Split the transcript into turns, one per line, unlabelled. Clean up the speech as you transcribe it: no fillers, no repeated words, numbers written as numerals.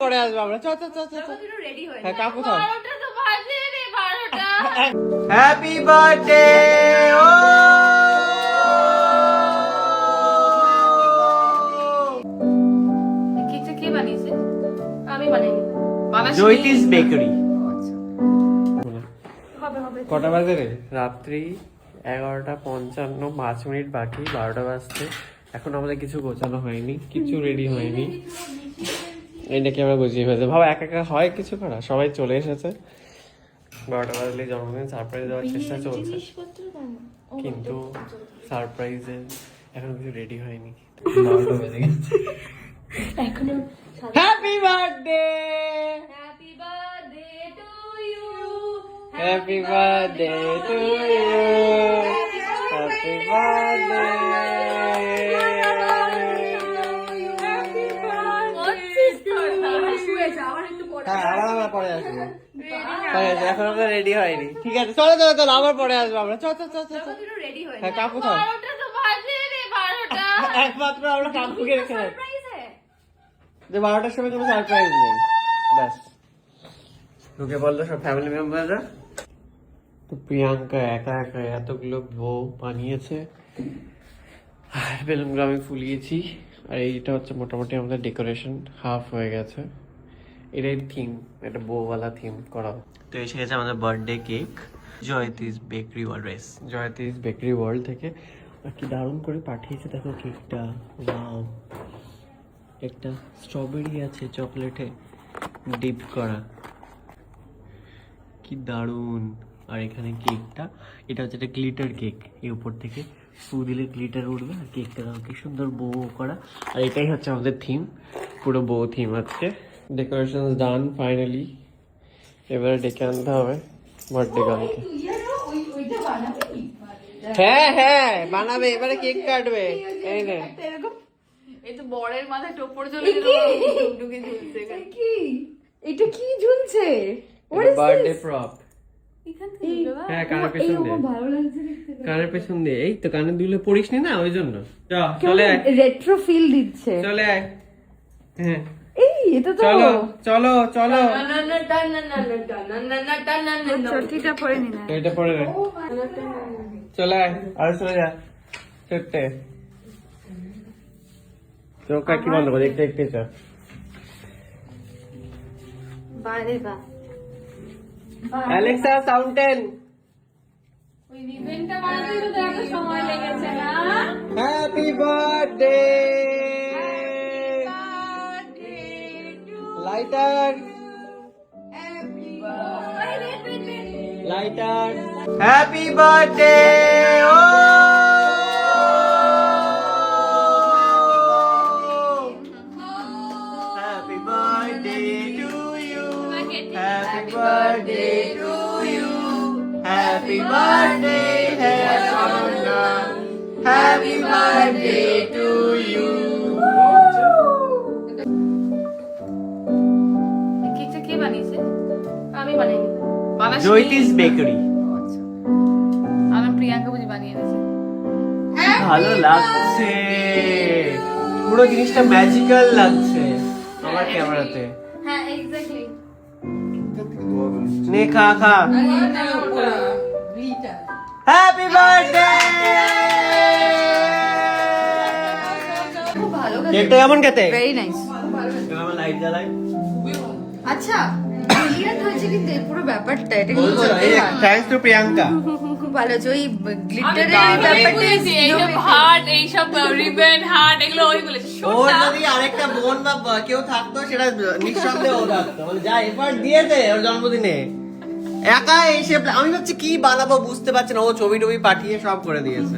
পরে আসবো আমরা। চল চল চল চল। হ্যাঁ কাকু চল। হ্যাপি বার্থডে ও
কেকটা কে বানিয়েছে? আমি বানাইনি।
জয়তিস বেকারি।
হবে হবে।
কটা বাজে রে? রাত্রি 11:55, 5 মিনিট বাকি 12টা বাজতে। এখন আমাদের কিছু গোছানো হয়নি, কিছু রেডি হয়নি। এইটাকে আমরা গুছিয়ে ফেলতে ভাব একা একা হয় কিছু করা। সবাই চলে এসেছে, 12টা বাজলে জন্মদিন সারপ্রাইজ দেওয়ার চেষ্টা চলছে, কিন্তু সারপ্রাইজে এখন কিছু রেডি হয়নি। 12টা বেজে গেছে
এখনো।
Happy birthday,
happy birthday to you,
happy birthday to you, happy birthday. এখন আমরা রেডি হয়নি, ঠিক আছে চলো চলো চলো, আবার পরে আসবো আমরা। চল চল চল চল। হ্যাঁ কাকু চল। একমাত্র আমরা কাকুকে রেখে দেব যে 12টার সময় কোনো সারপ্রাইজ নেই, ব্যাস ঢুকে বললো সব ফ্যামিলি মেম্বাররা। তো প্রিয়াঙ্কা একা একা এতগুলো বউ বানিয়েছে, বেলুনগুলো আমি ফুলিয়েছি। আর এইটা হচ্ছে মোটামুটি আমাদের ডেকোরেশন হাফ হয়ে গেছে। এটাই থিম, একটা বউওয়ালা থিম করা। তো এসে গেছে আমাদের birthday cake Joytis bakery world, Joytis bakery world থেকে। আর কি দারুণ করে পাঠিয়েছে দেখো কেকটা, ওয়াও। একটা স্ট্রবেরি আছে চকলেটে ডিপ করা, কি দারুণ। আর এখানে কেকটা, এটা হচ্ছে একটা গ্লিটার কেক, এর উপর থেকে ফু দিলে গ্লিটার উঠবে। আর কেকটা দাও কি সুন্দর বউ করা। আর এটাই হচ্ছে আমাদের থিম, পুরো বউ থিম হচ্ছে। ডেকোরেশন ডান ফাইনালি, এবারে ডেকে আনতে হবে বার্থডে গার্লকে। হ্যাঁ হ্যাঁ বানাবে, এবারে কেক কাটবে। এই নে,
এই তো বরের মাথায় টোপর চলে গেল, ডুগডুগে ঝুলছে এখানে। কি এটা কি ঝুলছে?
Birthday prop.
এখান থেকে বাবা,
হ্যাঁ কানের পেছন দিয়ে,
ভালো লাগছে দেখতে।
কানের পেছন দিয়ে। এই তো কানে দুলে পড়িসনি না ওই জন্য। চলে আয়,
রেট্রো ফিল দিচ্ছে।
চলে আয়। হ্যাঁ
এই এটা তো
চলো চলো চলো।
চটিটা পরে নি না।
এটা পড়ে নে, চলে আয় আর চলে যা ছুটতে। চোখ কি বন্ধ করে দেখতে দেখতে চল।
বারে বা
অ্যালেক্সা ফাউন্টেন।
ওই রিবেনটা বানাতে তো এত সময় লেগেছে না।
Happy birthday. Lighter, lighter. Happy birthday ও happy birthday to you, happy birthday to you, happy birthday happy birthday to you.
কেকটা কে বানিয়েছে? আমি বানাইনি।
জয়তিস বেকারি।
আমার প্রিয়াঙ্কা বুঝি বানিয়ে দিয়েছে।
ভালো লাগছে, পুরো জিনিসটা ম্যাজিক্যাল লাগছে আমার ক্যামেরাতে।
হ্যাঁ এক্স্যাক্টলি।
নে খা খা। Happy birthday.
খুব ভালো
কেকটা কেমন খেতে?
Very nice.
আমার লাইট জ্বালাই।
আচ্ছা ব্রিলিয়ান্ট হয়েছে কিন্তু এই পুরো ব্যাপারটা, এটা কিন্তু
বলছো
বলতে
এই
হয়।
Thanks to Priyanka.
খুব ভালো হচ্ছে ওই গ্লিটারের ব্যাপারটা।
এইসব হার্ট, এইসব রিবেন হার্ট, এগুলো ওই বলেছে।
ওর যদি আরেকটা বোন বা কেউ থাকতো সেটা নিঃসন্দেহে ও থাকতো, মানে যা এফার্ট দিয়েছে ওর জন্মদিনে একা এসে। আমি ভাবছি কি বানাবো বুঝতে পারছি না, ও ছবি টবি পাঠিয়ে সব করে দিয়েছে।